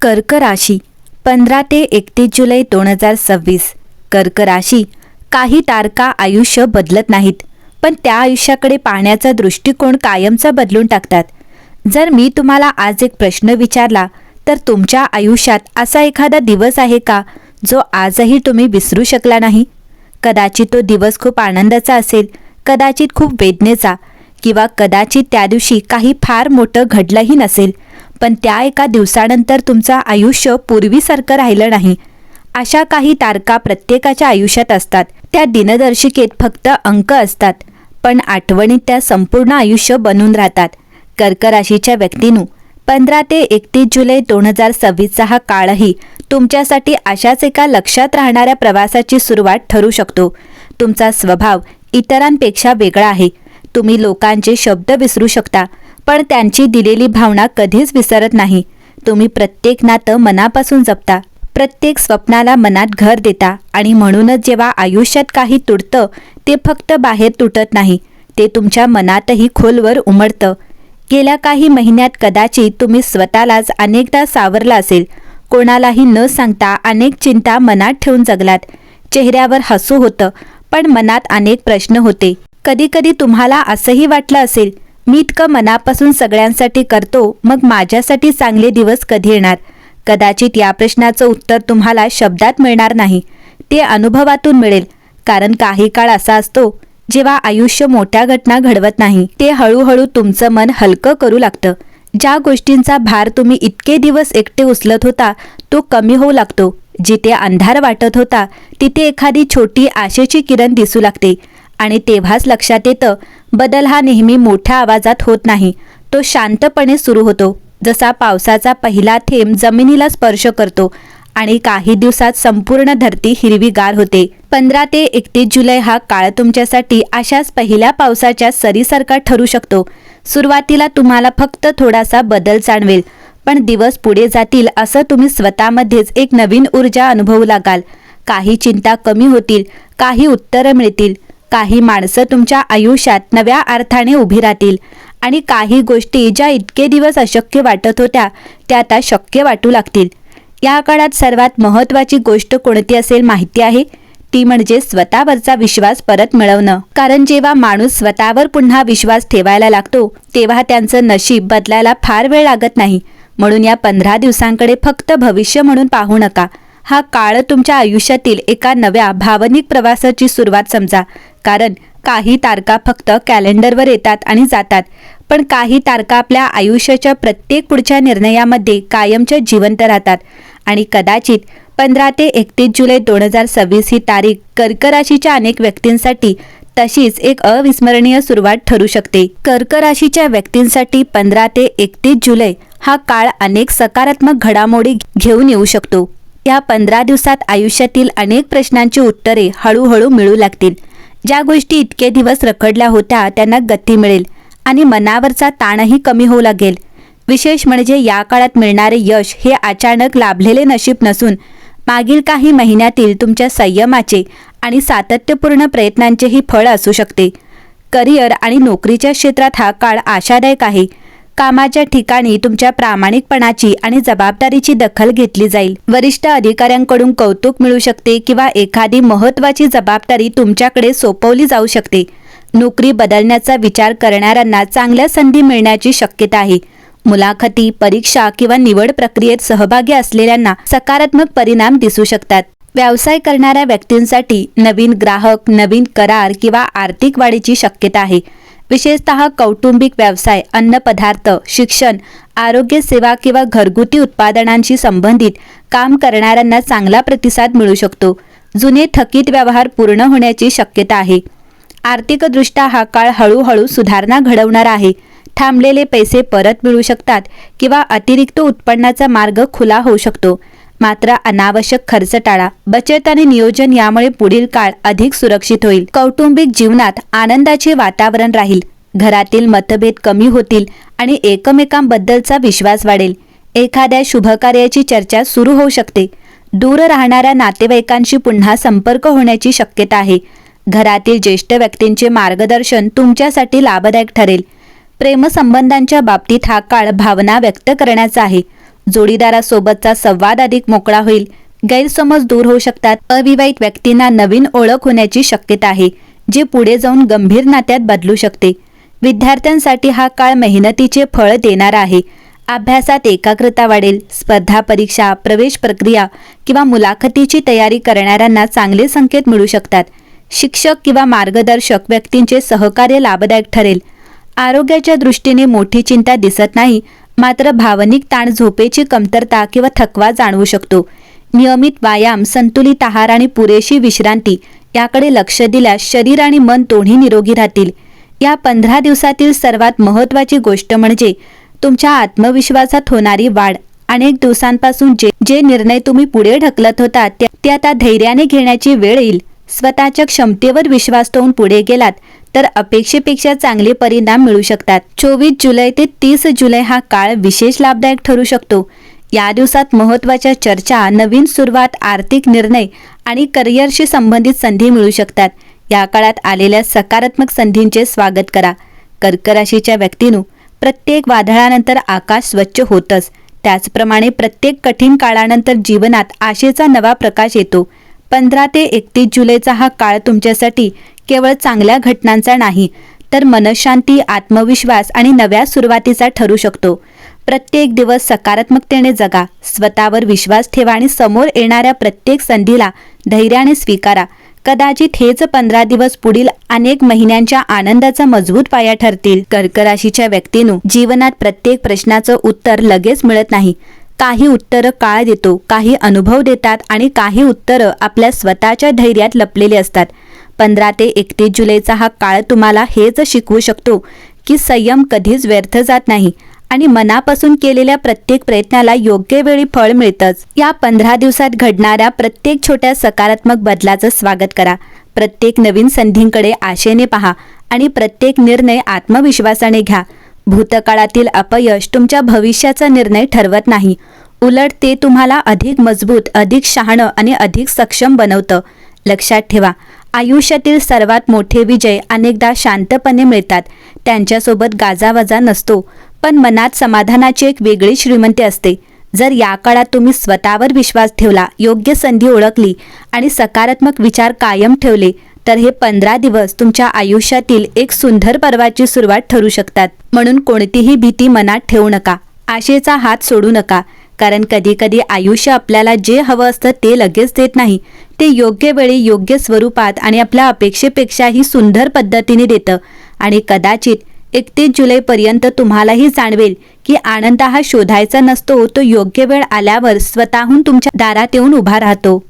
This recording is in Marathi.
कर्क राशी 15 ते 31 जुलै 2026. कर्क राशी. काही तारका आयुष्य बदलत नाहीत, पण त्या आयुष्याकडे पाहण्याचा दृष्टिकोन कायमचा बदलून टाकतात. जर मी तुम्हाला आज एक प्रश्न विचारला तर तुमच्या आयुष्यात असा एखादा दिवस आहे का जो आजही तुम्ही विसरू शकला नाही? कदाचित तो दिवस खूप आनंदाचा असेल, कदाचित खूप वेदनेचा, किंवा कदाचित त्या दिवशी काही फार मोठं घडलंही नसेल, पण त्या एका दिवसानंतर तुमचं आयुष्य पूर्वीसारखं राहिलं नाही. अशा काही तारका प्रत्येकाच्या आयुष्यात असतात. त्या दिनदर्शिकेत फक्त अंक असतात, पण आठवणीत त्या संपूर्ण आयुष्य बनून राहतात. कर्क राशीच्या व्यक्तींनो, 15 ते 31 जुलै 2026 हा काळही तुमच्यासाठी अशाच एका लक्षात राहणाऱ्या प्रवासाची सुरुवात ठरू शकतो. तुमचा स्वभाव इतरांपेक्षा वेगळा आहे. तुम्ही लोकांचे शब्द विसरू शकता, पण त्यांची दिलेली भावना कधीच विसरत नाही. तुम्ही प्रत्येक नातं मनापासून जपता, प्रत्येक स्वप्नाला मनात घर देता, आणि म्हणूनच जेव्हा आयुष्यात काही तुटतं ते फक्त बाहेर तुटत नाही, ते तुमच्या मनातही खोलवर उमटतं. गेल्या काही महिन्यात कदाचित तुम्ही स्वतःलाच अनेकदा सावरला असेल. कोणालाही न सांगता अनेक चिंता मनात ठेवून जगलात. चेहऱ्यावर हसू होतं, पण मनात अनेक प्रश्न होते. कधीकधी तुम्हाला असंही वाटलं असेल, मी इतकं मनापासून सगळ्यांसाठी करतो, मग माझ्यासाठी चांगले दिवस कधी येणार? कदाचित या प्रश्नाचं उत्तर तुम्हाला शब्दात मिळणार नाही, ते अनुभवातून मिळेल. कारण काही काळ असा असतो जेव्हा आयुष्य मोठ्या घटना घडवत नाही, ते हळूहळू तुमचं मन हलकं करू लागतं. ज्या गोष्टींचा भार तुम्ही इतके दिवस एकटे उचलत होता तो कमी होऊ लागतो. जिथे अंधार वाटत होता तिथे एखादी छोटी आशेची किरण दिसू लागते. आणि तेव्हाच लक्षात येतं, बदल हा नेहमी मोठ्या आवाजात होत नाही, तो शांतपणे सुरू होतो. जसा पावसाचा पहिला थेंब जमिनीला स्पर्श करतो आणि काही दिवसात संपूर्ण धरती हिरवीगार होते. 15 ते 31 जुलै हा काळ तुमच्यासाठी अशाच पहिल्या पावसाच्या सरीसारखा ठरू शकतो. सुरुवातीला तुम्हाला फक्त थोडासा बदल जाणवेल, पण दिवस पुढे जातील असं तुम्ही स्वतःमध्येच एक नवीन ऊर्जा अनुभवू लागाल. काही चिंता कमी होतील, काही उत्तरं मिळतील, काही माणसं तुमच्या आयुष्यात नव्या अर्थाने उभी राहतील, आणि काही गोष्टी ज्या इतके दिवस अशक्य वाटत होत्या त्या आता शक्य वाटू लागतील. या काळात सर्वात महत्त्वाची गोष्ट कोणती असेल माहिती आहे? ती म्हणजे स्वतःवरचा विश्वास परत मिळवणं. कारण जेव्हा माणूस स्वतःवर पुन्हा विश्वास ठेवायला लागतो तेव्हा त्यांचं नशीब बदलायला फार वेळ लागत नाही. म्हणून या 15 दिवसांकडे फक्त भविष्य म्हणून पाहू नका. हा काळ तुमच्या आयुष्यातील एका नव्या भावनिक प्रवासाची सुरुवात समजा. कारण काही तारका फक्त कॅलेंडरवर येतात आणि जातात, पण काही तारका आपल्या आयुष्याच्या प्रत्येक पुढच्या निर्णयामध्ये कायमच्या जिवंत राहतात. आणि कदाचित 15 ते 31 जुलै 2026 ही तारीख कर्क राशीच्या अनेक व्यक्तींसाठी तशीच एक अविस्मरणीय सुरुवात ठरू शकते. कर्क राशीच्या व्यक्तींसाठी 15 ते 31 जुलै हा काळ अनेक सकारात्मक घडामोडी घेऊन येऊ शकतो. या 15 दिवसात आयुष्यातील अनेक प्रश्नांची उत्तरे हळूहळू मिळू लागतील. ज्या गोष्टी इतके दिवस रखडल्या होत्या त्यांना गती मिळेल आणि मनावरचा ताणही कमी होऊ लागेल. विशेष म्हणजे या काळात मिळणारे यश हे अचानक लाभलेले नशीब नसून मागील काही महिन्यातील तुमच्या संयमाचे आणि सातत्यपूर्ण प्रयत्नांचेही फळ असू शकते. करिअर आणि नोकरीच्या क्षेत्रात हा काळ आशादायक आहे. कामाच्या ठिकाणी तुमच्या प्रामाणिकपणाची आणि जबाबदारीची दखल घेतली जाईल. वरिष्ठ अधिकाऱ्यांकडून कौतुक मिळू शकते किंवा एखादी महत्त्वाची जबाबदारी तुमच्याकडे सोपवली जाऊ शकते. नोकरी बदलण्याचा विचार करणाऱ्यांना चांगल्या संधी मिळण्याची शक्यता आहे. मुलाखती, परीक्षा किंवा निवड प्रक्रियेत सहभागी असलेल्यांना सकारात्मक परिणाम दिसू शकतात. व्यवसाय करणाऱ्या व्यक्तींसाठी नवीन ग्राहक, नवीन करार किंवा आर्थिक वाढीची शक्यता आहे. विशेषतः कौटुंबिक व्यवसाय, अन्नपदार्थ, शिक्षण, आरोग्य सेवा किंवा घरगुती उत्पादनांशी संबंधित काम करणाऱ्यांना चांगला प्रतिसाद मिळू शकतो. जुने थकीत व्यवहार पूर्ण होण्याची शक्यता आहे. आर्थिकदृष्ट्या हा काळ हळूहळू सुधारणा घडवणारा आहे. थांबलेले पैसे परत मिळू शकतात किंवा अतिरिक्त उत्पन्नाचा मार्ग खुला होऊ शकतो. मात्र अनावश्यक खर्च टाळा. बचत आणि नियोजन यामुळे पुढील काळ अधिक सुरक्षित होईल. कौटुंबिक जीवनात आनंदाचे वातावरण राहील. घरातील मतभेद कमी होतील आणि एकमेकांबद्दलचा विश्वास वाढेल. एखाद्या शुभकार्याची चर्चा सुरू होऊ शकते. दूर राहणाऱ्या नातेवाईकांशी पुन्हा संपर्क होण्याची शक्यता आहे. घरातील ज्येष्ठ व्यक्तींचे मार्गदर्शन तुमच्यासाठी लाभदायक ठरेल. प्रेमसंबंधांच्या बाबतीत हा काळ भावना व्यक्त करण्याचा आहे. जोडीदारासोबतचा संवाद अधिक मोकळा होईल, गैरसमज दूर होऊ शकतात. अविवाहित व्यक्तींना नवीन ओळख होण्याची शक्यता आहे, जे पुढे जाऊन गंभीर नात्यात बदलू शकते. विद्यार्थ्यांसाठी हा काळ मेहनतीचे फळ देणारा आहे. अभ्यासात एकाग्रता वाढेल. स्पर्धा परीक्षा, प्रवेश प्रक्रिया किंवा मुलाखतीची तयारी करणाऱ्यांना चांगले संकेत मिळू शकतात. शिक्षक किंवा मार्गदर्शक व्यक्तींचे सहकार्य लाभदायक ठरेल. आरोग्याच्या दृष्टीने मोठी चिंता दिसत नाही, मात्र भावनिक ताण, झोपेची कमतरता किंवा थकवा जाणवू शकतो. नियमित व्यायाम, संतुलित आहार आणि पुरेशी विश्रांती याकडे लक्ष दिल्यास शरीर आणि मन दोन्ही निरोगी राहतील. या 15 दिवसातील सर्वात महत्त्वाची गोष्ट म्हणजे तुमच्या आत्मविश्वासात होणारी वाढ. अनेक दिवसांपासून जे निर्णय तुम्ही पुढे ढकलत होता ते आता धैर्याने घेण्याची वेळ येईल. स्वतःच्या क्षमतेवर विश्वास ठेवून पुढे गेलात तर अपेक्षेपेक्षा चांगले परिणाम मिळू शकतात. 24 जुलै ते 30 जुलै हा काळ विशेष लाभदायक ठरू शकतो. या दिवसात महत्त्वाच्या चर्चा, नवीन सुरुवात, आर्थिक निर्णय आणि करिअरशी संबंधित संधी मिळू शकतात. या काळात आलेल्या सकारात्मक संधींचे स्वागत करा. कर्क राशीच्या व्यक्तींनो, प्रत्येक वादळानंतर आकाश स्वच्छ होतच, त्याचप्रमाणे प्रत्येक कठीण काळानंतर जीवनात आशेचा नवा प्रकाश येतो. 15 ते 31 जुलैचा हा काळ तुमच्यासाठी केवळ चांगल्या घटनांचा नाही, तर मनशांती, आत्मविश्वास आणि नव्या सुरुवातीचा ठरू शकतो. प्रत्येक दिवस सकारात्मकतेने जगा, स्वतःवर विश्वास ठेवा आणि समोर येणाऱ्या प्रत्येक संधीला धैर्याने स्वीकारा. कदाचित हेच 15 दिवस पुढील अनेक महिन्यांच्या आनंदाचा मजबूत पाया ठरतील. कर्क राशीच्या व्यक्तींनो, जीवनात प्रत्येक प्रश्नाचं उत्तर लगेच मिळत नाही. काही उत्तरं काळ देतो, काही अनुभव देतात आणि काही उत्तरं आपल्या स्वतःच्या धैर्यात लपलेली असतात. 15 ते 31 जुलैचा हा काळ तुम्हाला हेच शिकवू शकतो की संयम कधीच व्यर्थ जात नाही आणि मनापासून केलेल्या प्रत्येक प्रयत्नाला योग्य वेळी फळ मिळतंच. या 15 दिवसात घडणाऱ्या प्रत्येक छोट्या सकारात्मक बदलाचं स्वागत करा. प्रत्येक नवीन संधींकडे आशेने पहा आणि प्रत्येक निर्णय आत्मविश्वासाने घ्या. भूतकाळातील अपयश तुमच्या भविष्याचा निर्णय ठरवत नाही, उलट ते तुम्हाला अधिक मजबूत, अधिक शहाणं आणि अधिक सक्षम बनवतं. लक्षात ठेवा, आयुष्यातील सर्वात मोठे विजय अनेकदा शांतपणे मिळतात. त्यांच्यासोबत गाजावाजा नसतो, पण मनात समाधानाची एक वेगळी श्रीमंती असते. जर या काळात तुम्ही स्वतःवर विश्वास ठेवला, योग्य संधी ओळखली आणि सकारात्मक विचार कायम ठेवले, तर हे 15 दिवस तुमच्या आयुष्यातील एक सुंदर पर्वाची सुरुवात ठरू शकतात. म्हणून कोणतीही भीती मनात ठेवू नका, आशेचा हात सोडू नका, कारण कधीकधी आयुष्य आपल्याला जे हवं असतं ते लगेच देत नाही. ते योग्य वेळी, योग्य स्वरूपात आणि आपल्या अपेक्षेपेक्षाही सुंदर पद्धतीने देतं. आणि कदाचित 31 जुलैपर्यंत तुम्हालाही जाणवेल की आनंद हा शोधायचा नसतो, तो योग्य वेळ आल्यावर स्वतःहून तुमच्या दारात येऊन उभा राहतो.